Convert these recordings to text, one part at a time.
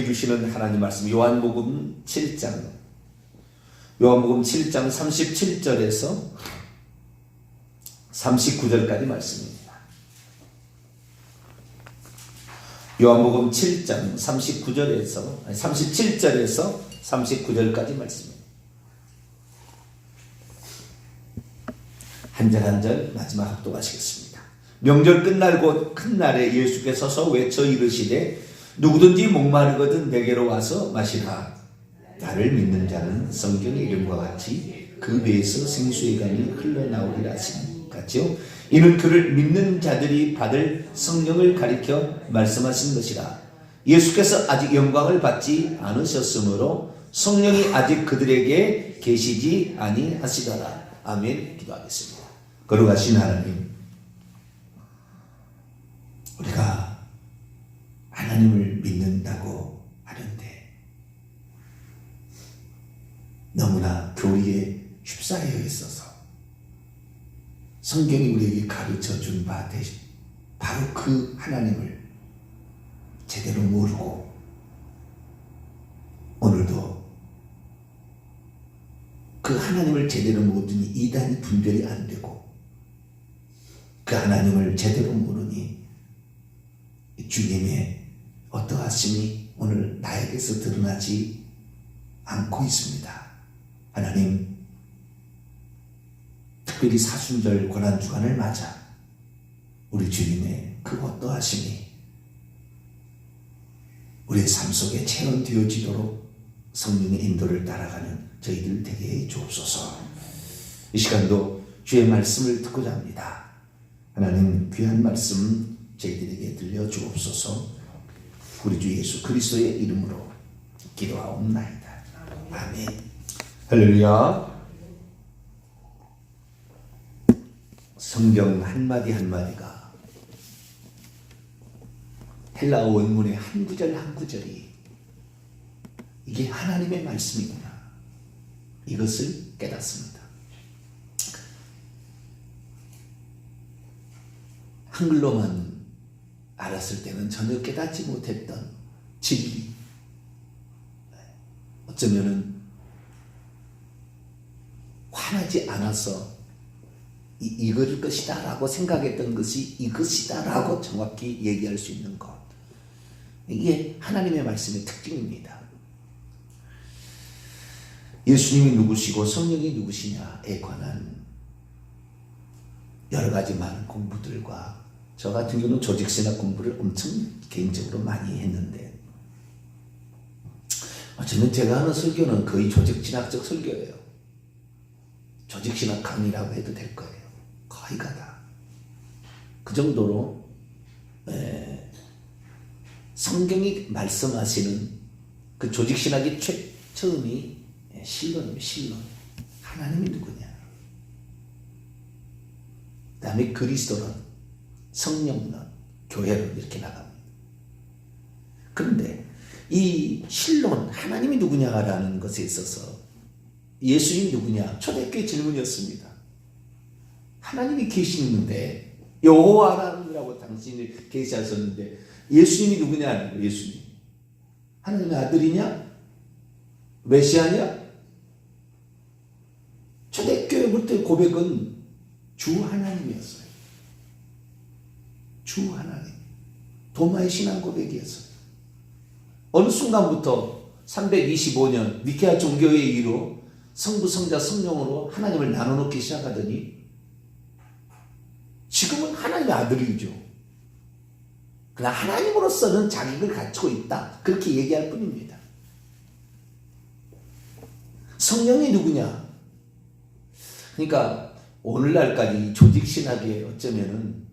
주시는 하나님 말씀 요한복음 7장 37절에서 39절까지 말씀입니다. 요한복음 7장 37절에서 39절까지 말씀입니다. 한 절 한 절 마지막 합독하시겠습니다. 명절 끝날 곧 큰 날에 예수께서 서서 외쳐 이르시되 누구든지 목마르거든 내게로 와서 마시라. 나를 믿는 자는 성경의 이름과 같이 그 배에서 생수의 강이 흘러나오리라 하시니 같지요. 이는 그를 믿는 자들이 받을 성령을 가리켜 말씀하신 것이라. 예수께서 아직 영광을 받지 않으셨으므로 성령이 아직 그들에게 계시지 아니하시더라. 아멘. 기도하겠습니다. 거룩하신 하나님, 우리가 하나님을 믿는다고 하는데 너무나 교리에 휩싸여 있어서 성경이 우리에게 가르쳐준 바 대신 바로 그 하나님을 제대로 모르고 오늘도 그 하나님을 제대로 모르니 이단이 분별이 안 되고 그 하나님을 제대로 모르니 주님의 어떠하심이 오늘 나에게서 드러나지 않고 있습니다. 하나님, 특별히 사순절 고난주간을 맞아 우리 주님의 그 어떠하심이 우리의 삶 속에 체험되어지도록 성령의 인도를 따라가는 저희들 되게 해 주옵소서. 이 시간도 주의 말씀을 듣고자 합니다. 하나님, 귀한 말씀 저희들에게 들려주옵소서. 우리 주 예수 그리스도의 이름으로 기도하옵나이다. 아멘. 할렐루야. 성경 한마디 한마디가 헬라어 원문의 한 구절 한 구절이 이게 하나님의 말씀이구나, 이것을 깨닫습니다. 한글로만 알았을 때는 전혀 깨닫지 못했던 진리, 어쩌면은 화나지 않아서 이거일 것이다 라고 생각했던 것이 이것이다 라고 정확히 얘기할 수 있는 것, 이게 하나님의 말씀의 특징입니다. 예수님이 누구시고 성령이 누구시냐에 관한 여러 가지 많은 공부들과 저 같은 경우는 조직신학 공부를 엄청 개인적으로 많이 했는데 어쩌면 제가 하는 설교는 거의 조직신학적 설교예요. 조직신학 강의라고 해도 될 거예요. 거의가 다. 그 정도로 성경이 말씀하시는 그 조직신학의 처음이 신론입니다. 신론. 하나님이 누구냐. 그 다음에 그리스도론, 성령론, 교회론 이렇게 나갑니다. 그런데 이 신론, 하나님이 누구냐라는 것에 있어서 예수님이 누구냐? 초대교회 질문이었습니다. 하나님이 계시는데 여호와라고 당신이 계시하셨는데 예수님이 누구냐? 예수님. 하나님의 아들이냐? 메시아냐? 초대교회부터 고백은 주 하나님이었어요. 주 하나님. 도마의 신앙 고백이었어요. 어느 순간부터 325년 니케아 종교의 이후로 성부, 성자, 성령으로 하나님을 나눠놓기 시작하더니 지금은 하나님의 아들이죠. 그러나 하나님으로서는 자격을 갖추고 있다, 그렇게 얘기할 뿐입니다. 성령이 누구냐? 그러니까 오늘날까지 조직신학에 어쩌면은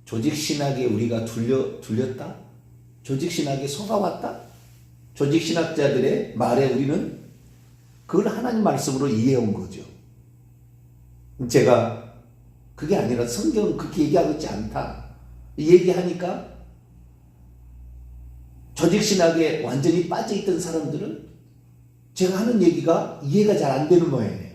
조직신학에 우리가 둘렸다? 조직신학에 속아왔다? 조직신학자들의 말에 우리는 그걸 하나님 말씀으로 이해해온 거죠. 제가 그게 아니라 성경은 그렇게 얘기하고 있지 않다 얘기하니까 조직신학에 완전히 빠져있던 사람들은 제가 하는 얘기가 이해가 잘 안 되는 모양이에요.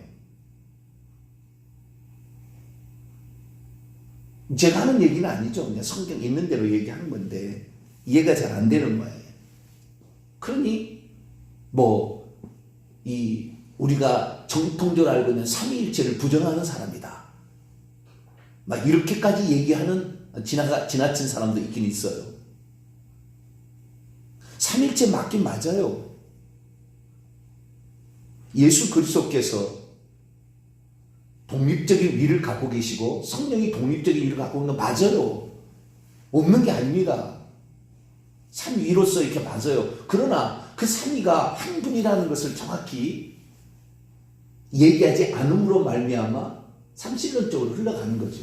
제가 하는 얘기는 아니죠. 그냥 성경 있는 대로 얘기하는 건데 이해가 잘 안 되는 모양이에요. 그러니 우리가 정통적으로 알고 있는 삼위일체를 부정하는 사람이다. 막 이렇게까지 얘기하는 지나친 사람도 있긴 있어요. 삼위일체 맞긴 맞아요. 예수 그리스도께서 독립적인 위를 갖고 계시고 성령이 독립적인 위를 갖고 있는 거 맞아요. 없는 게 아닙니다. 삼위로서 이렇게 맞아요. 그러나 그 삼위가 한 분이라는 것을 정확히 얘기하지 않음으로 말미암아 삼신론적으로 흘러가는 거죠.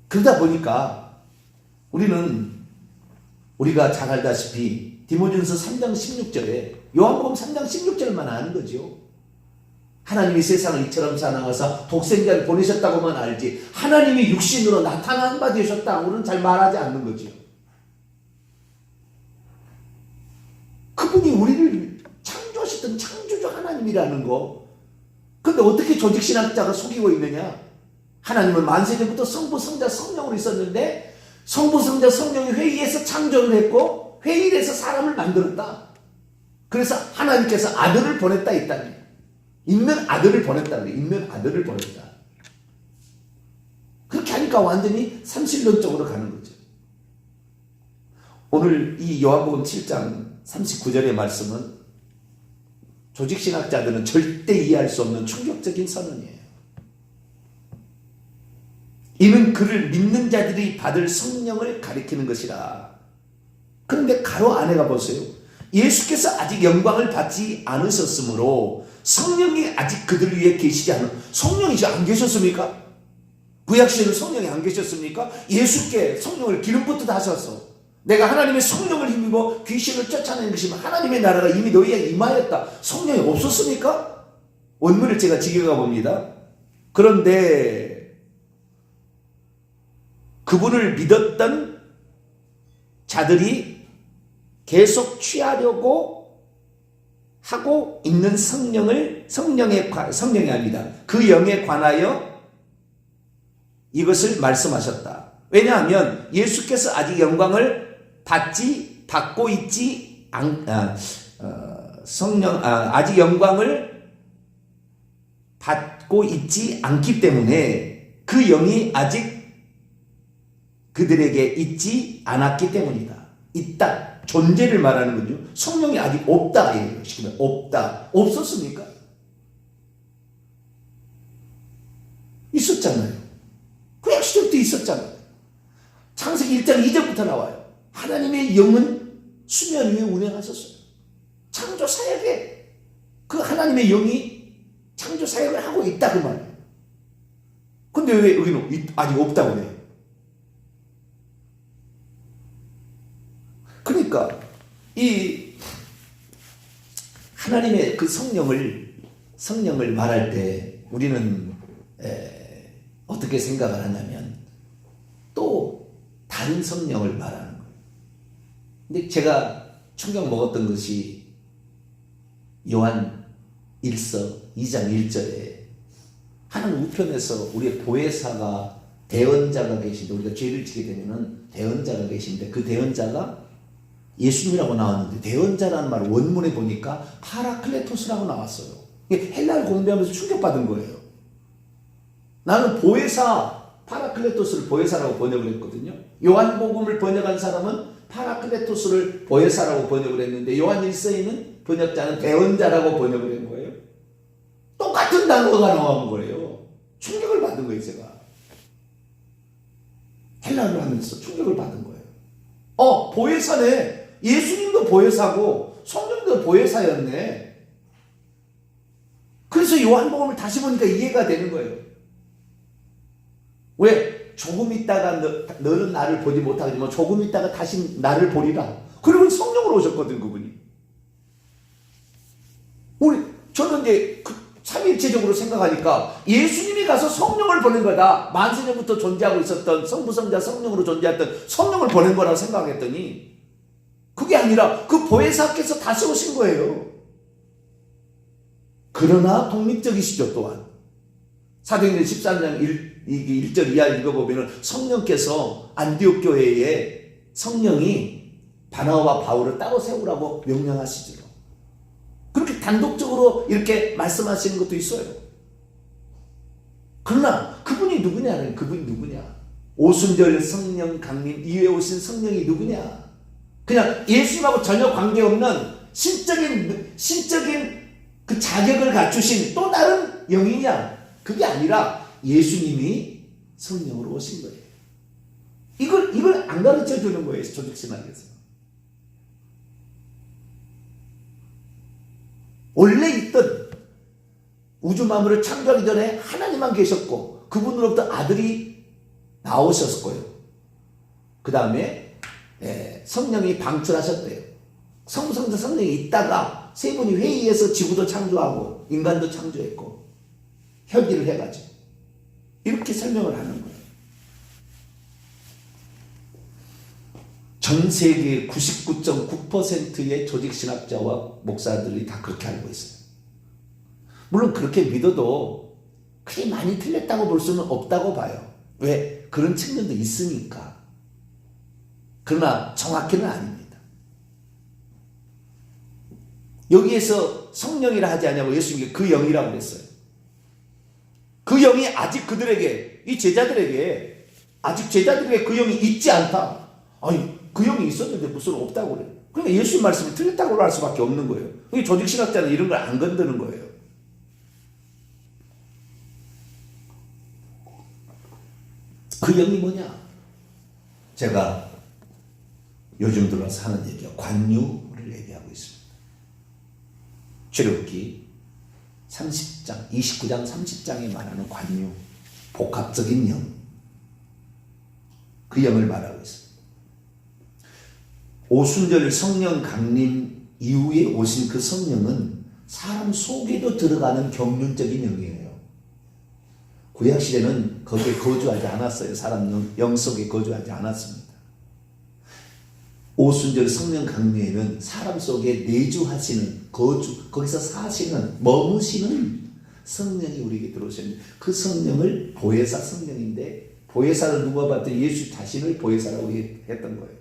그러다 보니까 우리가 잘 알다시피 디모데전서 3장 16절에 요한복음 3장 16절만 아는 거죠. 하나님이 세상을 이처럼 사랑하사 독생자를 보내셨다고만 알지 하나님이 육신으로 나타난 바 되셨다고는 잘 말하지 않는 거죠. 그분이 우리를 창조하셨던 창조주 하나님이라는 거. 근데 어떻게 조직신학자가 속이고 있느냐? 하나님은 만세전부터 성부, 성자, 성령으로 있었는데 성부, 성자, 성령이 회의해서 창조를 했고 회의를 해서 사람을 만들었다. 그래서 하나님께서 아들을 보냈다 했다니. 있는 아들을 보냈다 그래. 있는 아들을 보냈다. 그렇게 하니까 완전히 삼신론적으로 가는 거죠. 오늘 이 요한복음 7장 39절의 말씀은 조직신학자들은 절대 이해할 수 없는 충격적인 선언이에요. 이는 그를 믿는 자들이 받을 성령을 가리키는 것이라. 그런데 가로 안에 가보세요. 예수께서 아직 영광을 받지 않으셨으므로 성령이 아직 그들 위해 계시지 않은. 성령이 이제 안 계셨습니까? 구약시대는 성령이 안 계셨습니까? 예수께 성령을 기름 붓듯 하셔서 내가 하나님의 성령을 힘입어 귀신을 쫓아내는 것이면 하나님의 나라가 이미 너희에게 임하였다. 성령이 없었습니까? 원문을 제가 지겨가 봅니다. 그런데 그분을 믿었던 자들이 계속 취하려고 하고 있는 성령이 아닙니다. 그 영에 관하여 이것을 말씀하셨다. 왜냐하면 예수께서 아직 영광을 받고 있지 아직 영광을 받고 있지 않기 때문에 그 영이 아직 그들에게 있지 않았기 때문이다. 있다. 존재를 말하는 거죠. 성령이 아직 없다. 없다. 없었습니까? 있었잖아요. 구약시대부터 있었잖아요. 창세기 1장 2절부터 나와요. 하나님의 영은 수면 위에 운행하셨어요. 창조 사역에 그 하나님의 영이 창조 사역을 하고 있다 그 말이에요. 근데 왜 여기는 아직 없다고 그래요? 그러니까 이 하나님의 그 성령을 말할 때 우리는 어떻게 생각을 하냐면 또 다른 성령을 말하는 거예요. 근데 제가 충격 먹었던 것이 요한 1서 2장 1절에 하나님 우편에서 우리의 보혜사가 대언자가 계신데 우리가 죄를 지게 되면은 대언자가 계신데 그 대언자가 예수님이라고 나왔는데 대언자라는 말 원문에 보니까 파라클레토스라고 나왔어요. 헬라를 공부하면서 충격받은 거예요. 나는 보혜사 파라클레토스를 보혜사라고 번역을 했거든요. 요한복음을 번역한 사람은 파라클레토스를 보혜사라고 번역을 했는데 요한 1서에는 번역자는 대언자라고 번역을 한 거예요. 똑같은 단어가 나온 거예요. 충격을 받은 거예요. 제가 헬라어를 하면서 충격을 받은 거예요. 보혜사네. 예수님도 보혜사고 성령도 보혜사였네. 그래서 요한복음을 다시 보니까 이해가 되는 거예요. 왜? 조금 있다가 너는 나를 보지 못하지만 조금 있다가 다시 나를 보리라. 그리고 성령으로 오셨거든 그분이. 저는 이제 삼위일체적으로 생각하니까 예수님이 가서 성령을 보낸 거다. 만세전부터 존재하고 있었던 성부, 성자, 성령으로 존재했던 성령을 보낸 거라고 생각했더니 그게 아니라 그 보혜사께서 다스오신 거예요. 그러나 독립적이시죠. 또한 사도행전 13장 1절 이하 읽어보면 성령께서 안디옥 교회에 성령이 바나바와 바울을 따로 세우라고 명령하시죠. 그렇게 단독적으로 이렇게 말씀하시는 것도 있어요. 그러나 그분이 누구냐는, 그분이 누구냐? 오순절 성령 강림 이후에 오신 성령이 누구냐? 그냥 예수님하고 전혀 관계없는 신적인 그 자격을 갖추신 또 다른 영이냐? 그게 아니라 예수님이 성령으로 오신 거예요. 이걸 안 가르쳐 주는 거예요, 조직신학에서. 원래 있던 우주 만물을 창조하기 전에 하나님만 계셨고 그분으로부터 아들이 나오셨고요. 그 다음에 성령이 방출하셨대요. 성성자 성령이 있다가 세 분이 회의해서 지구도 창조하고 인간도 창조했고 협의를 해가지고 이렇게 설명을 하는 거예요. 전 세계 99.9%의 조직신학자와 목사들이 다 그렇게 알고 있어요. 물론 그렇게 믿어도 그리 많이 틀렸다고 볼 수는 없다고 봐요. 왜? 그런 측면도 있으니까. 그러나 정확히는 아닙니다. 여기에서 성령이라 하지 않냐고 예수님이 그 영이라고 그랬어요. 그 영이 아직 그들에게, 이 제자들에게, 아직 제자들에게 그 영이 있지 않다. 아니, 그 영이 있었는데 무슨 없다고 그래요. 그러니까 예수님 말씀이 틀렸다고 할 수밖에 없는 거예요. 조직신학자는 이런 걸 안 건드는 거예요. 그 영이 뭐냐? 제가 요즘 들어서 하는 얘기가 관유를 얘기하고 있습니다. 출애굽기 30장, 29장, 30장에 말하는 관유, 복합적인 영, 그 영을 말하고 있습니다. 오순절 성령 강림 이후에 오신 그 성령은 사람 속에도 들어가는 경륜적인 영이에요. 구약시대는 거기에 거주하지 않았어요. 사람 영 속에 거주하지 않았습니다. 오순절 성령 강림에는 사람 속에 내주하시는, 거기서 사시는, 머무시는 성령이 우리에게 들어오셨는데 그 성령을 보혜사 성령인데, 보혜사를 누가 봤더니 예수 자신을 보혜사라고 했던 거예요.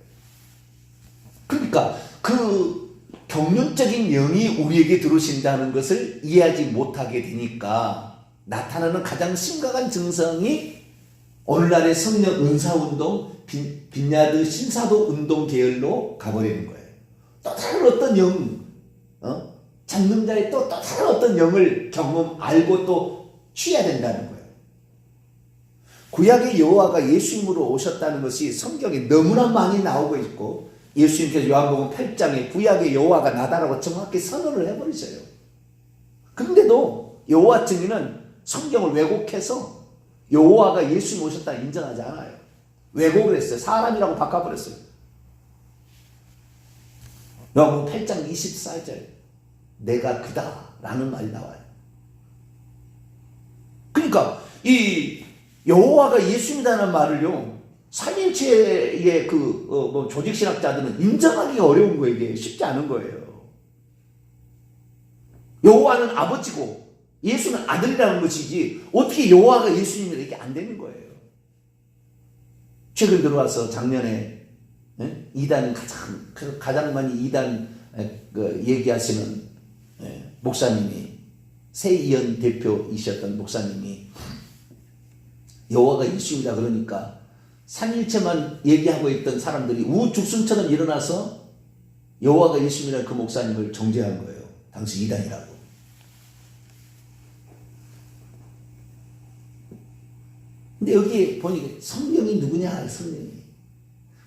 그러니까 그 경륜적인 영이 우리에게 들어오신다는 것을 이해하지 못하게 되니까 나타나는 가장 심각한 증상이 오늘날의 성령 은사운동, 빈야드 신사도 운동 계열로 가버리는 거예요. 또 다른 어떤 영, 잡는 자의 또 다른 어떤 영을 알고 또 취해야 된다는 거예요. 구약의 여호와가 예수님으로 오셨다는 것이 성경에 너무나 많이 나오고 있고 예수님께서 요한복음 8장에 구약의 여호와가 나다라고 정확히 선언을 해버리셔요. 그런데도 여호와 증인은 성경을 왜곡해서 여호와가 예수님 오셨다 인정하지 않아요. 왜곡을 했어요. 사람이라고 바꿔버렸어요. 요한복음 8장 24절 내가 그다 라는 말이 나와요. 그러니까 이 여호와가 예수님이라는 말을요 삼일체의 조직신학자들은 인정하기가 어려운 거예요. 이게 쉽지 않은 거예요. 여호와는 아버지고 예수는 아들이라는 것이지 어떻게 여호와가 예수님이라 이게 안 되는 거예요. 최근 들어와서 작년에 이단 가장 많이 이단 얘기하시는 목사님이 세이연 대표이셨던 목사님이 여호와가 예수님이다 그러니까 삼일체만 얘기하고 있던 사람들이 우죽순처럼 일어나서 여호와가 예수님이라는 그 목사님을 정죄한 거예요. 당시 이단이라고. 근데 여기 보니까 성령이 누구냐? 성령이.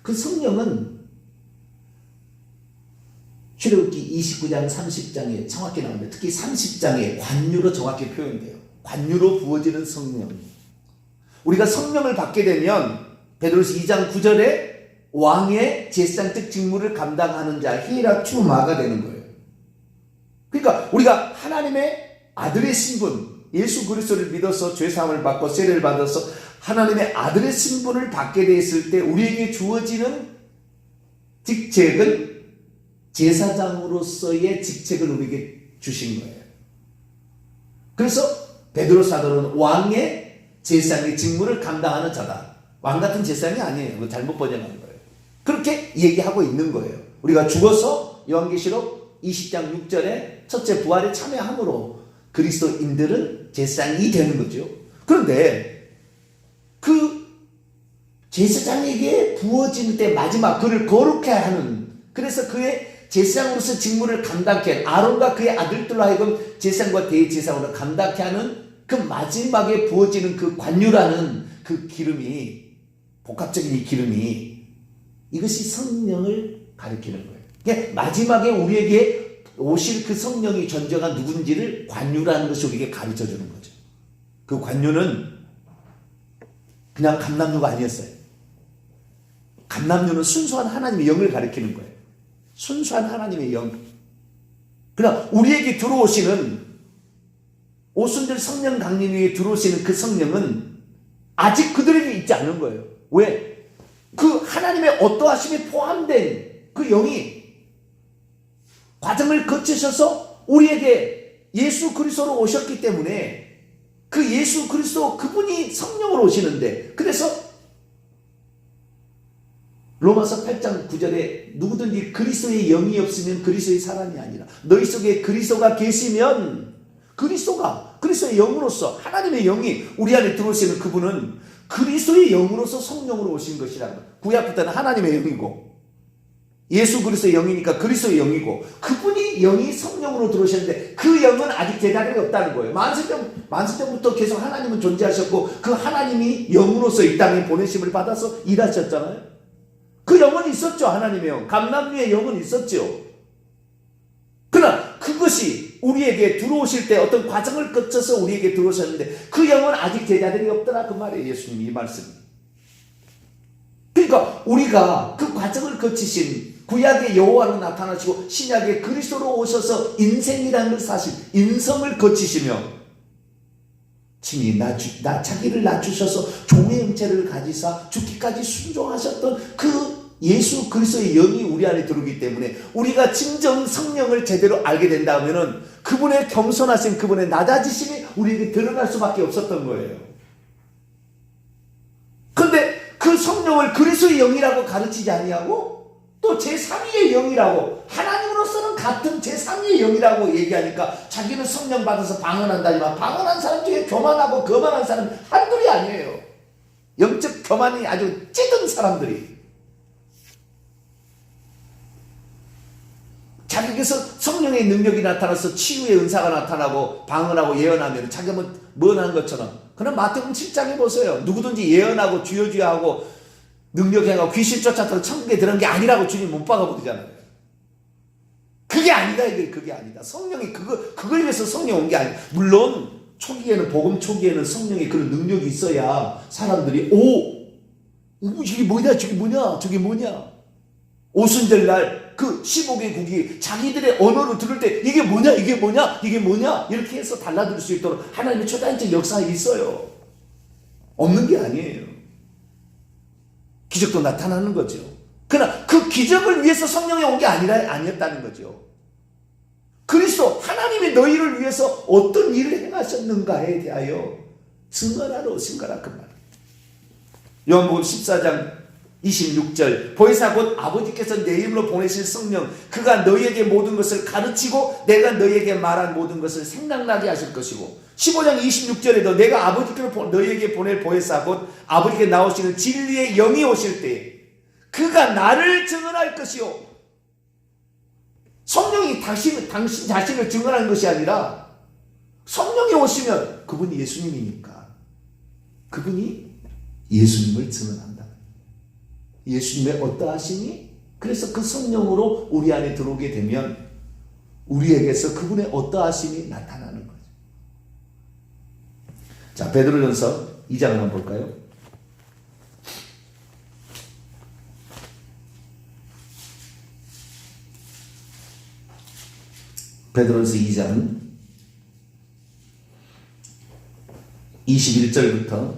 그 성령은 출애굽기 29장 30장에 정확히 나옵니다. 특히 30장에 관유로 정확히 표현돼요. 관유로 부어지는 성령. 우리가 성령을 받게 되면 베드로서 2장 9절에 왕의 제사장적 직무를 감당하는 자 히에라 튜마가 되는 거예요. 그러니까 우리가 하나님의 아들의 신분, 예수 그리스도를 믿어서 죄사함을 받고 세례를 받아서 하나님의 아들의 신분을 받게 되었을 때 우리에게 주어지는 직책은 제사장으로서의 직책을 우리에게 주신 거예요. 그래서 베드로 사도는 왕의 제사장의 직무를 감당하는 자다. 왕 같은 제사장이 아니에요. 잘못 번역한 거예요. 그렇게 얘기하고 있는 거예요. 우리가 죽어서 요한계시록 20장 6절에 첫째 부활에 참여함으로 그리스도인들은 제사장이 되는 거죠. 그런데 그 제사장에게 부어지는 때 마지막 그를 거룩해 하는, 그래서 그의 제사장으로서 직무를 감당케 하는, 아론과 그의 아들들로 하여금 제사장과 대제사장으로 감당케 하는 그 마지막에 부어지는 그 관유라는 그 기름이, 복합적인 이 기름이, 이것이 성령을 가리키는 거예요. 그러니까 마지막에 우리에게 오실 그 성령이 존재가 누군지를 관유라는 것이 우리에게 가르쳐 주는 거죠. 그 관유는 그냥 감람류가 아니었어요. 감람류는 순수한 하나님의 영을 가리키는 거예요. 순수한 하나님의 영. 그러나 우리에게 들어오시는, 오순절 성령 강림 위에 들어오시는 그 성령은 아직 그들에게 있지 않은 거예요. 왜? 그 하나님의 어떠하심이 포함된 그 영이 과정을 거치셔서 우리에게 예수 그리스도로 오셨기 때문에, 그 예수 그리스도 그분이 성령으로 오시는데, 그래서 로마서 8장 9절에 누구든지 그리스도의 영이 없으면 그리스도의 사람이 아니라, 너희 속에 그리스도가 계시면, 그리스도의 영으로서 하나님의 영이 우리 안에 들어오시는 그분은 그리스도의 영으로서 성령으로 오신 것이라는 거예요. 구약부터는 하나님의 영이고 예수 그리스도의 영이니까 그리스도의 영이고, 그분이 영이 성령으로 들어오셨는데 그 영은 아직 제자리가 없다는 거예요. 만세전부터 계속 하나님은 존재하셨고 그 하나님이 영으로서 이 땅에 보내심을 받아서 일하셨잖아요. 그 영은 있었죠. 하나님의 영, 감람류의 영은 있었죠. 그러나 그것이 우리에게 들어오실 때 어떤 과정을 거쳐서 우리에게 들어오셨는데 그 영은 아직 제자들이 없더라, 그 말이에요. 예수님이 이 말씀이. 그러니까 우리가 그 과정을 거치신 구약의 여호와로 나타나시고 신약의 그리스도로 오셔서 인생이라는 걸 사실, 인성을 거치시며 친히 자기를 낮추셔서 종의 형체를 가지사 죽기까지 순종하셨던 그 예수 그리스도의 영이 우리 안에 들어오기 때문에 우리가 진정 성령을 제대로 알게 된다면은 그분의 겸손하심, 그분의 낮아지심이 우리에게 드러날 수밖에 없었던 거예요. 그런데 그 성령을 그리스도의 영이라고 가르치지 아니하고 또 제3위의 영이라고, 하나님으로서는 같은 제3위의 영이라고 얘기하니까 자기는 성령 받아서 방언한다지만 방언한 사람 중에 교만하고 거만한 사람 한둘이 아니에요. 영적 교만이 아주 찌든 사람들이 자기에게서 성령의 능력이 나타나서 치유의 은사가 나타나고 방언하고 예언하면 자기가 뭐 하는 것처럼. 그럼 마태복음 7장에 보세요. 누구든지 예언하고 주여 주여 하고 능력 행하고 귀신 쫓아서 천국에 들어간 게 아니라고 주님 못 박아버리잖아요. 그게 아니다, 이게 그게 아니다. 성령이 그걸 위해서 성령 온 게 아니에요. 물론 초기에는, 복음 초기에는 성령의 그런 능력이 있어야 사람들이 이게 뭐냐, 저게 뭐냐. 오순절날 그 15개국이 자기들의 언어로 들을 때 이게 뭐냐 이렇게 해서 달라들 수 있도록 하나님의 초자연적 역사가 있어요. 없는 게 아니에요. 기적도 나타나는 거죠. 그러나 그 기적을 위해서 성령이 온 게 아니었다는 거죠. 그리스도 하나님이 너희를 위해서 어떤 일을 행하셨는가에 대하여 증언하러 오신 거라, 그 말이에요. 요한복음 14장 26절, 보혜사 곧 아버지께서 내 이름으로 보내실 성령, 그가 너희에게 모든 것을 가르치고 내가 너희에게 말한 모든 것을 생각나게 하실 것이고, 15장 26절에도 내가 아버지께로 너희에게 보낼 보혜사 곧 아버지께 나오시는 진리의 영이 오실 때 그가 나를 증언할 것이요. 성령이 당신 자신을 증언하는 것이 아니라 성령이 오시면 그분이 예수님이니까 그분이 예수님을 증언한다. 예수님의 어떠하심이, 그래서 그 성령으로 우리 안에 들어오게 되면 우리에게서 그분의 어떠하심이 나타나는 거죠. 자, 베드로전서 2장을 한번 볼까요? 베드로전서 2장 21절부터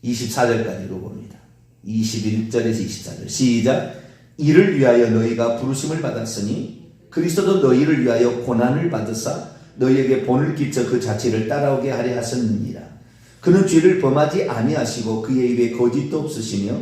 24절까지 읽어봅니다. 21절에서 24절 시작. 이를 위하여 너희가 부르심을 받았으니 그리스도도 너희를 위하여 고난을 받으사 너희에게 본을 끼쳐 그 자체를 따라오게 하려 하셨느니라. 그는 죄를 범하지 아니하시고 그의 입에 거짓도 없으시며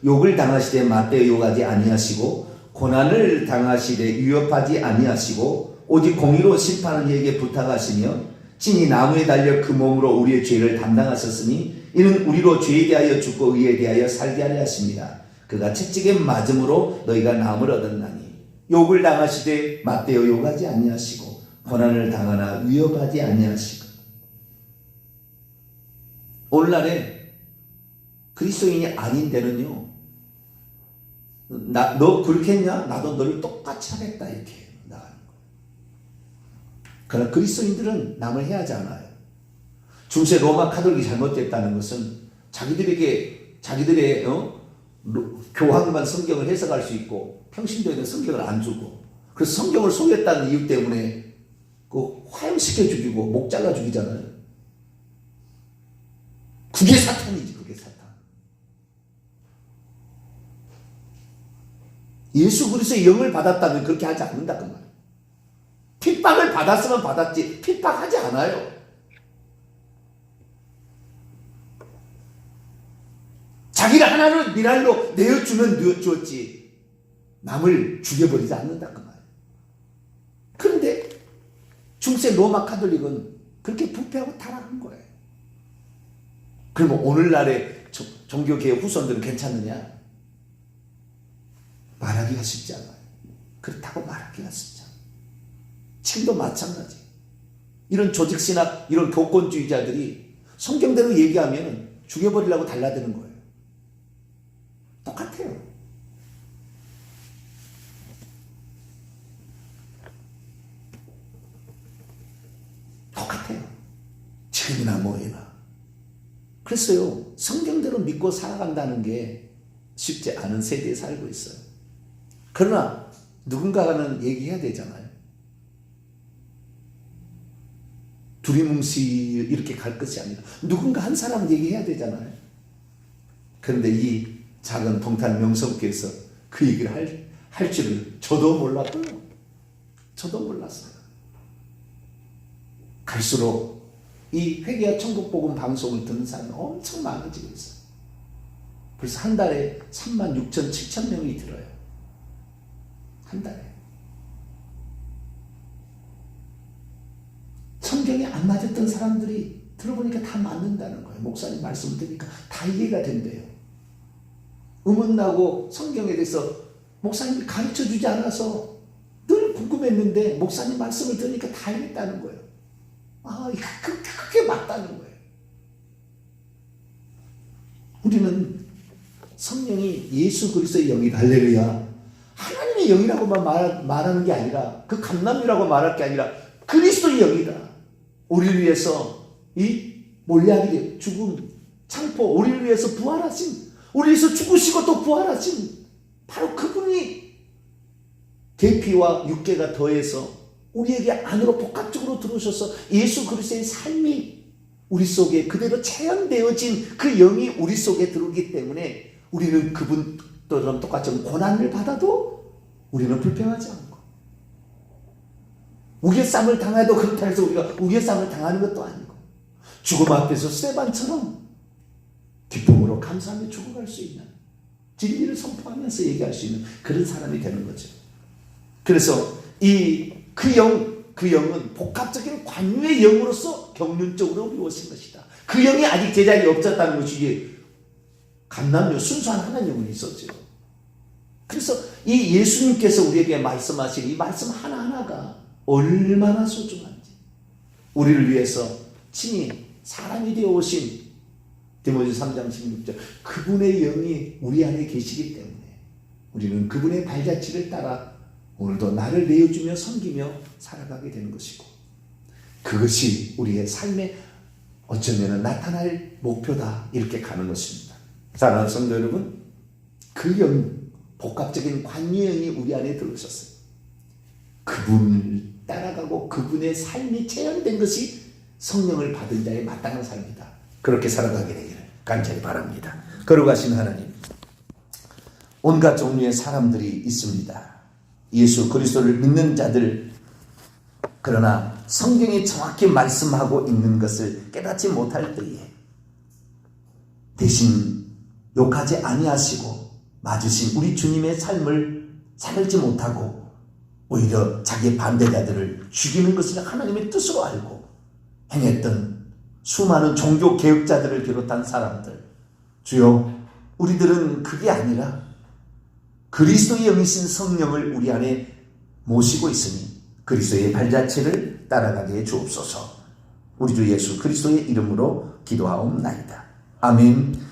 욕을 당하시되 맞대어 욕하지 아니하시고 고난을 당하시되 위협하지 아니하시고 오직 공의로 심판하는 이에게 부탁하시며 친히 나무에 달려 그 몸으로 우리의 죄를 담당하셨으니 이는 우리로 죄에 대하여 죽고 의에 대하여 살게 하려 하십니다. 그가 채찍에 맞음으로 너희가 나음을 얻었나니 욕을 당하시되 맞대어 욕하지 아니하시고 고난을 당하나 위협하지 아니하시고. 오늘날에 그리스도인이 아닌 데는요, 너 그렇게 했냐? 나도 너를 똑같이 하겠다 이렇게 나가는 거예요. 그러나 그리스도인들은 남을 해하지 않아요. 중세 로마 카톨릭이 잘못됐다는 것은 자기들의 교황만 성경을 해석할 수 있고 평신도에는 성경을 안 주고, 그래서 성경을 속였다는 이유 때문에 그 화형시켜 죽이고 목 잘라 죽이잖아요. 그게 사탄이지, 그게 사탄. 예수 그리스도의 영을 받았다면 그렇게 하지 않는다 그 말이에요. 핍박을 받았으면 받았지 핍박하지 않아요. 자기를 하나를 미랄로 내어주면 주었지 남을 죽여버리지 않는다 그 말이에요. 그런데 중세 로마 카톨릭은 그렇게 부패하고 타락한 거예요. 그러면 오늘날의 종교개혁 후손들은 괜찮느냐? 말하기가 쉽지 않아요. 그렇다고 말하기가 쉽지 않아요. 지금도 마찬가지. 이런 조직신학, 이런 교권주의자들이 성경대로 얘기하면 죽여버리려고 달라드는 거예요. 똑같아요. 똑같아요. 지금이나 뭐이나. 그래서요, 성경대로 믿고 살아간다는 게 쉽지 않은 세대에 살고 있어요. 그러나 누군가는 얘기해야 되잖아요. 두리뭉실 이렇게 갈 것이 아니라 누군가 한 사람은 얘기해야 되잖아요. 그런데 이 작은 동탄 명성교에서 그 얘기를 할 줄을 저도 몰랐고요. 저도 몰랐어요. 갈수록 이 회개와 천국복음 방송을 듣는 사람이 엄청 많아지고 있어요. 벌써 한 달에 36,000, 7,000명이 들어요. 한 달에. 성경에 안 맞았던 사람들이 들어보니까 다 맞는다는 거예요. 목사님 말씀을 들으니까 다 이해가 된대요. 의문나고 성경에 대해서 목사님이 가르쳐주지 않아서 늘 궁금했는데 목사님 말씀을 들으니까 다 이해했다는 거예요. 아, 그게 맞다는 거예요. 우리는 성령이 예수 그리스도의 영이다. 할렐루야. 하나님의 영이라고만 말하는 게 아니라, 그 감람이라고 말할 게 아니라 그리스도의 영이다. 우리를 위해서 이 몰약이 죽음, 창포, 우리를 위해서 부활하신, 우리를 위해서 죽으시고 또 부활하신 바로 그분이 계피와 육계가 더해서 우리에게 안으로 복합적으로 들어오셔서 예수 그리스도의 삶이 우리 속에 그대로 체현되어진 그 영이 우리 속에 들어오기 때문에 우리는 그분처럼 똑같이 고난을 받아도 우리는 불평하지 않고, 우겨쌈을 당해도 그렇다 해서 우리가 우겨쌈을 당하는 것도 아니고, 죽음 앞에서 스데반처럼 기쁨으로 감사하며 죽어갈 수 있는, 진리를 선포하면서 얘기할 수 있는 그런 사람이 되는 거죠. 그래서 그 영은 복합적인 관유의 영으로서 경륜적으로 우리 오신 것이다. 그 영이 아직 제자리에 없었다는 것이지, 감람요 순수한 하나님 영은 있었죠. 그래서 이 예수님께서 우리에게 말씀하신 이 말씀 하나하나가 얼마나 소중한지, 우리를 위해서 친히 사람이 되어 오신 디모데 3장 16절 그분의 영이 우리 안에 계시기 때문에 우리는 그분의 발자취를 따라 오늘도 나를 내어주며 섬기며 살아가게 되는 것이고, 그것이 우리의 삶에 어쩌면 나타날 목표다, 이렇게 가는 것입니다. 사랑하는 성도 여러분, 그 영, 복합적인 관유영이 우리 안에 들어오셨어요. 그분을 따라가고 그분의 삶이 체현된 것이 성령을 받은 자의 마땅한 삶이다. 그렇게 살아가게 되기를 간절히 바랍니다. 거룩하신 하나님, 온갖 종류의 사람들이 있습니다. 예수 그리스도를 믿는 자들, 그러나 성경이 정확히 말씀하고 있는 것을 깨닫지 못할 때에 대신 욕하지 아니하시고 맞으신 우리 주님의 삶을 살지 못하고 오히려 자기의 반대자들을 죽이는 것을 하나님의 뜻으로 알고 행했던 수많은 종교 개혁자들을 비롯한 사람들, 주여 우리들은 그게 아니라 그리스도의 영이신 성령을 우리 안에 모시고 있으니 그리스도의 발자취를 따라가게 해 주옵소서. 우리 주 예수 그리스도의 이름으로 기도하옵나이다. 아멘.